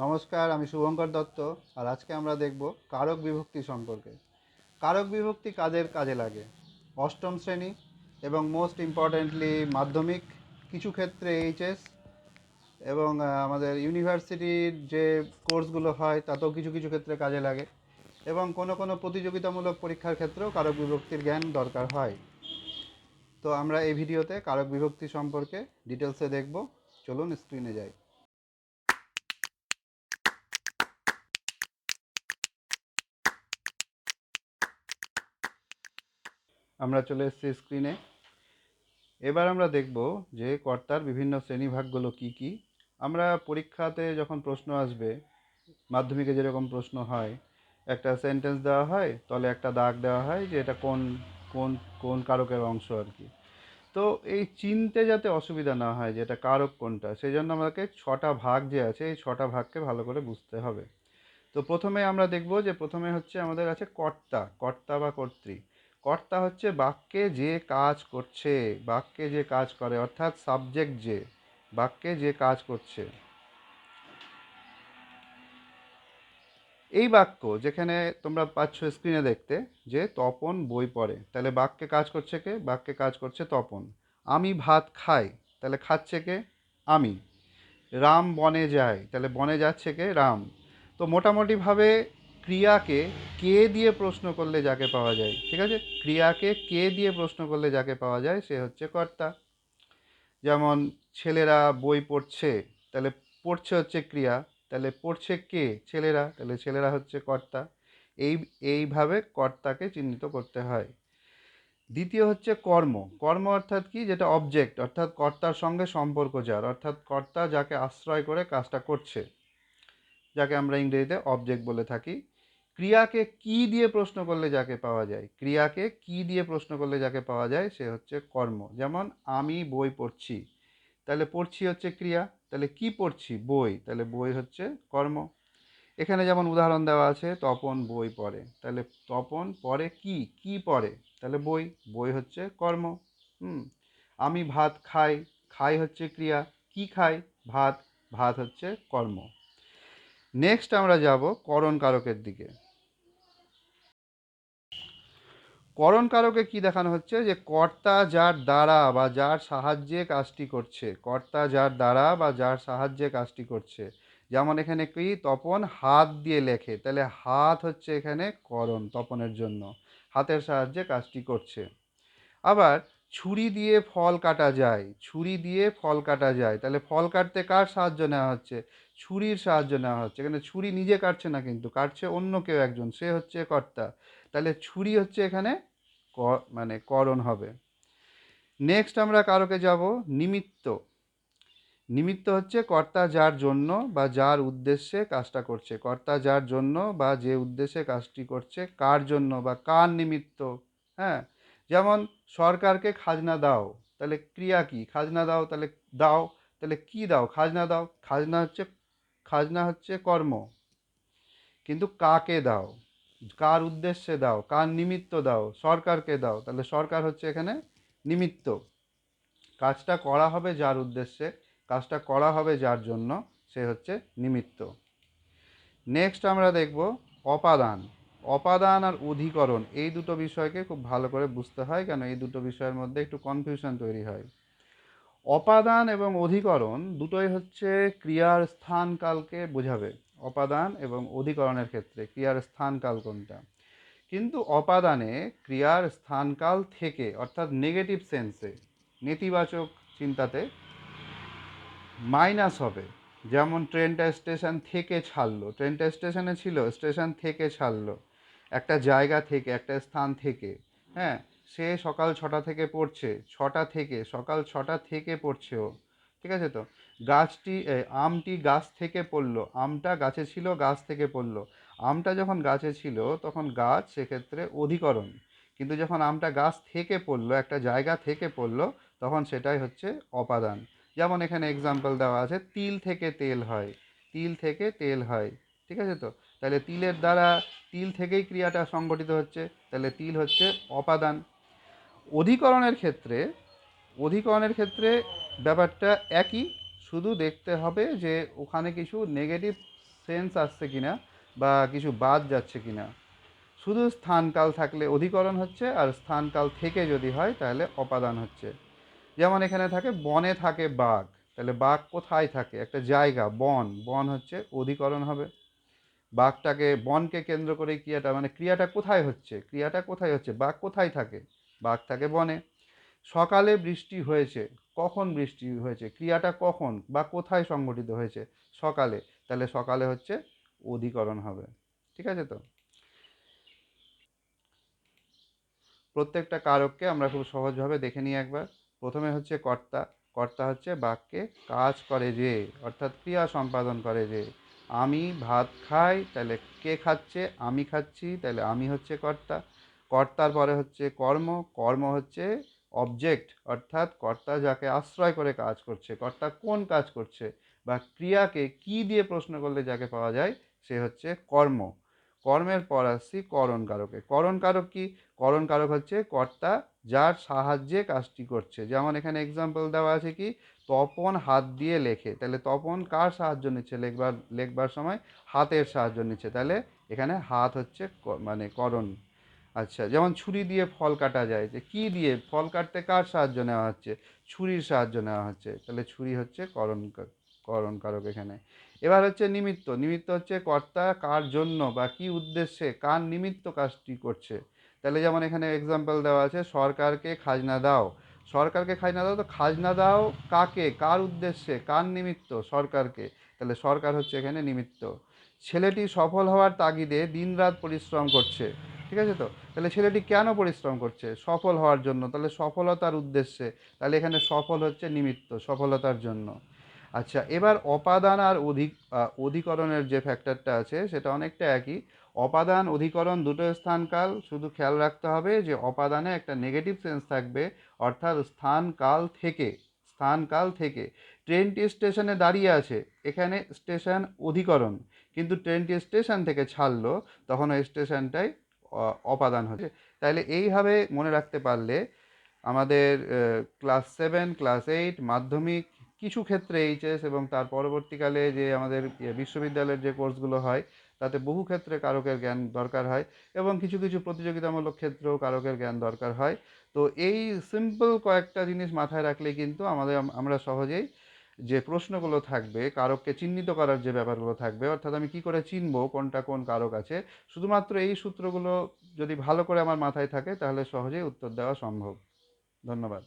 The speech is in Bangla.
নমস্কার, আমি শুভঙ্কর দত্ত। আর আজকে আমরা দেখব কারক বিভক্তি সম্পর্কে। কারক বিভক্তি কাদের কাজে লাগে? অষ্টম শ্রেণী এবং মোস্ট ইম্পর্ট্যান্টলি মাধ্যমিক, কিছু ক্ষেত্রে এইচএস এবং আমাদের ইউনিভার্সিটির যে কোর্সগুলো হয় তাতেও কিছু কিছু ক্ষেত্রে কাজে লাগে, এবং কোনো কোনো প্রতিযোগিতামূলক পরীক্ষার ক্ষেত্রেও কারক বিভক্তির জ্ঞান দরকার হয়। তো আমরা এই ভিডিওতে কারক বিভক্তি সম্পর্কে ডিটেলসে দেখব। চলুন স্ক্রিনে যাই। আমরা চলে এসেছি স্ক্রিনে। এবার আমরা দেখব যে কর্তার বিভিন্ন শ্রেণীভাগগুলো কি কি। আমরা পরীক্ষাতে যখন প্রশ্ন আসবে, মাধ্যমিকে যেরকম প্রশ্ন হয়, একটা সেন্টেন্স দেওয়া হয়, তলে একটা দাগ দেওয়া হয় যে এটা কোন কোন কোন কারকের অংশ আর কি। তো এই চিনতে যাতে অসুবিধা না হয় যে এটা কারক কোনটা, সেই জন্য আমাকে ছটা ভাগ যে আছে এই ছটা ভাগকে ভালো করে বুঝতে হবে। তো প্রথমে আমরা দেখব যে প্রথমে হচ্ছে আমাদের আছে কর্তা, কর্তা বা কর্ত্রী। কর্তা হচ্ছে বাক্যে যে কাজ করছে, বাক্যে যে কাজ করে, অর্থাৎ সাবজেক্ট যে বাক্যে যে কাজ করছে। এই বাক্য যেখানে তোমরা পাচ্ছ স্ক্রিনে দেখতে যে তপন বই পড়ে, তাহলে বাক্যে কাজ করছে কে? বাক্যে কাজ করছে তপন। আমি ভাত খাই, তাহলে খাচ্ছে কে? আমি। রাম বনে যায়, তাহলে বনে যাচ্ছে কে? রাম। তো মোটামুটিভাবে ক্রিয়াকে কে দিয়ে প্রশ্ন করলে যাকে পাওয়া যায়, ঠিক আছে, ক্রিয়াকে কে দিয়ে প্রশ্ন করলে যাকে পাওয়া যায় সে হচ্ছে কর্তা। যেমন ছেলেরা বই পড়ছে, তাহলে পড়ছে হচ্ছে ক্রিয়া, তাহলে পড়ছে কে? ছেলেরা, তাহলে ছেলেরা হচ্ছে কর্তা। এই এইভাবে কর্তাকে চিহ্নিত করতে হয়। দ্বিতীয় হচ্ছে কর্ম। কর্ম অর্থাৎ কি? যেটা অবজেক্ট, অর্থাৎ কর্তার সঙ্গে সম্পর্ক যার, অর্থাৎ কর্তা যাকে আশ্রয় করে কাজটা করছে, যাকে আমরা ইংরেজিতে অবজেক্ট বলে থাকি। ক্রিয়াকে কি দিয়ে প্রশ্ন করলে যাকে পাওয়া যায়, ক্রিয়াকে কি দিয়ে প্রশ্ন করলে যাকে পাওয়া যায় সে হচ্ছে কর্ম। যেমন আমি বই পড়ছি, তাহলে পড়ছি হচ্ছে ক্রিয়া, তাহলে কি পড়ছি? বই, তাহলে বই হচ্ছে কর্ম। এখানে যেমন উদাহরণ দেওয়া আছে তপন বই পড়ে, তাহলে তপন পড়ে কি? কি পড়ে? তাহলে বই, বই হচ্ছে কর্ম। হুম। আমি ভাত খাই, খাই হচ্ছে ক্রিয়া, কি খাই? ভাত, ভাত হচ্ছে কর্ম। নেক্সট আমরা যাব করণ কারকের দিকে। করণ কারকে কি দেখানো হচ্ছে? যে কর্তা যার দ্বারা বা যার সাহায্যে কাজটি করছে, কর্তা যার দ্বারা বা যার সাহায্যে কাজটি করছে। যেমন এখানে কি? তপন হাত দিয়ে লেখে, তাহলে হাত হচ্ছে এখানে করণ তপনের জন্য, হাতের সাহায্যে কাজটি করছে। আবার ছুরি দিয়ে ফল কাটা যায়, ছুরি দিয়ে ফল কাটা যায়, তাহলে ফল কাটতে কার সাহায্য নেওয়া হচ্ছে? ছুরির সাহায্য নেওয়া হচ্ছে। এখানে ছুরি নিজে কাটছে না, কিন্তু কাটছে অন্য কেউ একজন, সে হচ্ছে কর্তা। তাহলে ছুরি হচ্ছে এখানে মানে করণ হবে। নেক্সট আমরা কারকে যাব নিমিত্ত। নিমিত্ত হচ্ছে কর্তা যার জন্য বা যার উদ্দেশ্যে কাজটা করছে, কর্তা যার জন্য বা যে উদ্দেশ্যে কাজটি করছে, কার জন্য বা কার নিমিত্ত। হ্যাঁ, যেমন সরকারকে খাজনা দাও, তাহলে ক্রিয়া কি? খাজনা দাও, তাহলে দাও, তাহলে কি দাও? খাজনা দাও, খাজনা হচ্ছে কর্ম, কিন্তু কাকে দাও? কার উদ্দেশ্যে দাও? কার নিমিত্ত দাও? সরকারকে দাও, তাহলে সরকার হচ্ছে এখানে নিমিত্ত। কাজটা করা হবে যার উদ্দেশ্যে, কাজটা করা হবে যার জন্য, সে হচ্ছে নিমিত্ত। নেক্সট আমরা দেখব অপাদান। অপাদান আর অধিকরণ, এই দুটো বিষয়কে খুব ভালো করে বুঝতে হয়, কেন এই দুটো বিষয়ের মধ্যে একটু কনফিউশন তৈরি হয়। অপাদান এবং অধিকরণ দুটোই হচ্ছে ক্রিয়ার স্থানকালকে বোঝাবে। অপাদান এবং অধিকরণের ক্ষেত্রে ক্রিয়ার স্থানকাল কোনটা? কিন্তু অপাদানে ক্রিয়ার স্থানকাল থেকে, অর্থাৎ নেগেটিভ সেন্সে, নেতিবাচক চিন্তাতে মাইনাস হবে। যেমন ট্রেনটা স্টেশন থেকে ছাড়লো, ট্রেনটা স্টেশনে ছিল, স্টেশন থেকে ছাড়লো, একটা জায়গা থেকে, একটা স্থান থেকে। হ্যাঁ, সে সকাল 6টা থেকে পড়ছে, 6টা থেকে, সকাল 6টা থেকে পড়ছে ও, ঠিক আছে তো। আমটি গাছ থেকে পড়লো, আমটা গাছে ছিল, গাছ থেকে পড়লো। আমটা যখন গাছে ছিল তখন গাছ সেক্ষেত্রে অধিকরণ, কিন্তু যখন আমটা গাছ থেকে পড়লো, একটা জায়গা থেকে পড়লো, তখন সেটাই হচ্ছে অপাদান। যেমন এখানে এক্সাম্পল দেওয়া আছে তিল থেকে তেল হয়, তিল থেকে তেল হয়, ঠিক আছে তো। তাহলে তিলের দ্বারা, তিল থেকেই ক্রিয়াটা সংগঠিত হচ্ছে, তাহলে তিল হচ্ছে অপাদান। অধিকরণের ক্ষেত্রে, অধিকরণের ক্ষেত্রে ব্যাপারটা একই, শুধু দেখতে হবে যে ওখানে কিছু নেগেটিভ সেন্স আসছে কিনা বা কিছু বাদ যাচ্ছে কিনা। শুধু স্থানকাল থাকলে অধিকরণ হচ্ছে, আর স্থানকাল থেকে যদি হয় তাহলে অপাদান হচ্ছে। যেমন এখানে থাকে বনে থাকে বাঘ, তাহলে বাঘ কোথায় থাকে? একটা জায়গা, বন, বন হচ্ছে অধিকরণ হবে। বাঘটাকে, বনকে কেন্দ্র করে ক্রিয়াটা, মানে ক্রিয়াটা কোথায় হচ্ছে, ক্রিয়াটা কোথায় হচ্ছে, বাঘ কোথায় থাকে? বাঘ থাকে বনে। সকালে বৃষ্টি হয়েছে, কখন বৃষ্টি হয়েছে, ক্রিয়াটা কখন বা কোথায় সংঘটিত হয়েছে? সকালে, তাহলে সকালে হচ্ছে অধিকরণ হবে। ঠিক আছে তো? প্রত্যেকটা কারককে আমরা খুব সহজভাবে দেখে নিই একবার। প্রথমে হচ্ছে কর্তা। কর্তা হচ্ছে বাক্যে কাজ করে যে, অর্থাৎ ক্রিয়া সম্পাদন করে যে। আমি ভাত খাই, তাহলে কে খাচ্ছে? আমি খাচ্ছি, তাহলে আমি হচ্ছে কর্তা। কর্তার পরে হচ্ছে কর্ম। কর্ম হচ্ছে অবজেক্ট, অর্থাৎ কর্তা যাকে আশ্রয় করে কাজ করছে, কর্তা কোন কাজ করছে বা ক্রিয়াকে কি দিয়ে প্রশ্ন করলে যাকে পাওয়া যায়, সে হচ্ছে কর্ম। কর্মের পর আসছি করণ কারকে। করণ কারক কি? করণ কারক হচ্ছে কর্তা যার সাহায্যে কাজটি করছে। যেমন এখানে এক্সাম্পল দেওয়া আছে কি, তপন হাত দিয়ে লেখে, তাহলে তপন কার সাহায্য নিচ্ছে লেখবার সময়? হাতের সাহায্য নিচ্ছে, তাহলে এখানে হাত হচ্ছে মানে করণ। আচ্ছা, যেমন ছুরি দিয়ে ফল কাটা যায়, যে কি দিয়ে ফল কাটতে কার সাহায্য নেওয়া হচ্ছে? ছুরির সাহায্য নেওয়া হচ্ছে, তাহলে ছুরি হচ্ছে করণ কারক এখানে। এবার হচ্ছে নিমিত্ত। নিমিত্ত হচ্ছে কর্তা কার জন্য বা কি উদ্দেশ্যে, কার নিমিত্ত কাজটি করছে। তাহলে যেমন এখানে এক্সাম্পল দেওয়া আছে, সরকারকে খাজনা দাও। সরকারকে খাজনা দাও, তো খাজনা দাও কাকে, কার উদ্দেশ্যে, কার নিমিত্ত? সরকারকে, তাহলে সরকার হচ্ছে এখানে নিমিত্ত। ছেলেটি সফল হওয়ার তাগিদে দিনরাত পরিশ্রম করছে। ঠিক আছে তো? তাহলে ছেলেটি কেন পরিশ্রম করছে? সফল হওয়ার জন্য, তাহলে সফলতার উদ্দেশ্যে, তাহলে এখানে সফল হচ্ছে নিমিত্ত, সফলতার জন্য। আচ্ছা, এবার অপাদান আর অধিকরণের যে ফ্যাক্টরটা আছে সেটা অনেকটা একই। অপাদান অধিকরণ দুটো স্থানকাল, শুধু খেয়াল রাখতে হবে যে অপাদানে একটা নেগেটিভ সেন্স থাকবে, অর্থাৎ স্থানকাল থেকে। স্থানকাল থেকে। ট্রেনটি স্টেশনে দাঁড়িয়ে আছে, এখানে স্টেশন অধিকরণ, কিন্তু ট্রেনটি স্টেশন থেকে ছাড়লো, তখন ওই স্টেশনটাই অপাদান হচ্ছে। তাইলে এইভাবে মনে রাখতে পারলে আমাদের ক্লাস 7, ক্লাস 8, মাধ্যমিক, কিছু ক্ষেত্রে এইচএস এবং তার পরবর্তীকালে যে আমাদের বিশ্ববিদ্যালয়ের যে কোর্সগুলো হয়, তাতে বহু ক্ষেত্রে কারকের জ্ঞান দরকার হয়, এবং কিছু কিছু প্রতিযোগিতামূলক ক্ষেত্রেও কারকের জ্ঞান দরকার হয়। তো এই সিম্পল কয়েকটা জিনিস মাথায় রাখলেই কিন্তু আমরা সহজেই যে প্রশ্নগুলো থাকবে, কারককে চিহ্নিত করার যে ব্যাপারগুলো থাকবে, অর্থাৎ আমি কি করে চিনবো কোনটা কোন কারক আছে, শুধুমাত্র এই সূত্রগুলো যদি ভালো করে আমার মাথায় থাকে তাহলে সহজেই উত্তর দেওয়া সম্ভব। ধন্যবাদ।